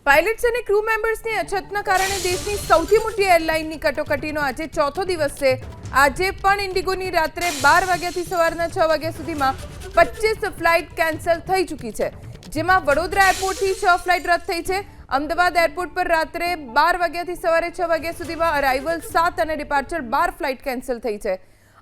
Pilots અને crew મેમ્બર્સની અછતના કારણે દેશની સૌથી મોટી એરલાઇનની કટોકટીનો આજે ચોથો દિવસ છે। આજે પણ ઇન્ડિગોની રાત્રે 12 વાગ્યાથી સવારના 6 વાગ્યા સુધીમાં 25 ફ્લાઇટ કેન્સલ થઈ ચૂકી છે, જેમાં વડોદરા એરપોર્ટથી 6 ફ્લાઇટ રદ થઈ છે। અમદાવાદ એરપોર્ટ પર રાત્રે 12 વાગ્યાથી સવારે 6 વાગ્યા સુધીમાં અરાઇવલ 7 અને ડિપાર્ચર 12 ફ્લાઇટ કેન્સલ થઈ છે।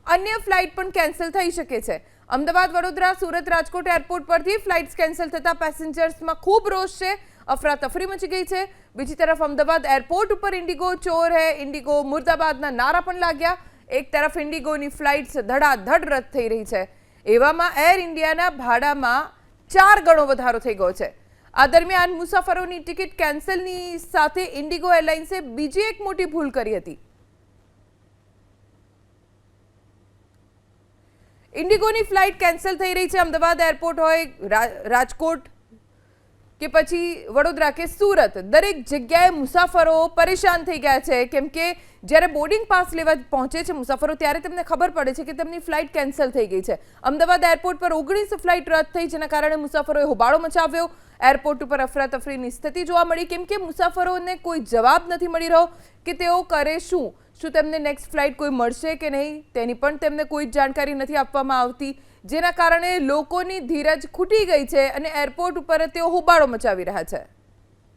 અન્ય ફ્લાઇટ પણ કેન્સલ થઈ શકે છે। અમદાવાદ, વડોદરા, સુરત, રાજકોટ એરપોર્ટ પરથી ફ્લાઇટ્સ કેન્સલ થતા પેસેન્જર્સમાં ખૂબ રોષ છે, અફરાતફરી મચી ગઈ છે। બીજી તરફ અમદાવાદ એરપોર્ટ ઉપર ઇન્ડિગો ચોર હે, ઇન્ડિગો મુર્દાબાદના નારા પણ લાગ્યા। એક તરફ ઇન્ડિગોની ફ્લાઇટ્સ ધડાધડ રદ થઈ રહી છે, એવામાં એર ઇન્ડિયાના ભાડામાં 4 ગણો વધારો થઈ ગયો છે। આ દરમિયાન મુસાફરોની ટિકિટ કેન્સલની સાથે ઇન્ડિગો એરલાઇન્સે બીજી એક મોટી ભૂલ કરી હતી। ઇન્ડિગોની ફ્લાઇટ કેન્સલ થઈ રહી છે। અમદાવાદ એરપોર્ટ હોય, રાજકોટ કે પછી વડોદરા કે સુરત, દરેક જગ્યાએ મુસાફરો પરેશાન થઈ ગયા છે, કેમ કે જ્યારે બોર્ડિંગ પાસ લેવા પહોંચે છે મુસાફરો ત્યારે તેમને ખબર પડે છે કે તેમની ફ્લાઇટ કેન્સલ થઈ ગઈ છે। અમદાવાદ એરપોર્ટ પર 19 ફ્લાઇટ રદ થઈ, જેના કારણે મુસાફરોએ હોબાળો મચાવ્યો। એરપોર્ટ ઉપર અફરાતફરીની સ્થિતિ જોવા મળી, કેમ કે મુસાફરોને કોઈ જવાબ નથી મળી રહ્યો કે તેઓ કરે શું તેમને નેક્સ્ટ ફ્લાઇટ કોઈ મળશે કે નહીં, તેની પણ તેમને કોઈ જાણકારી નથી આપવામાં આવતી, જેના કારણે લોકોની ધીરજ ખૂટી ગઈ છે અને એરપોર્ટ ઉપર તેઓ હોબાળો મચાવી રહ્યા છે।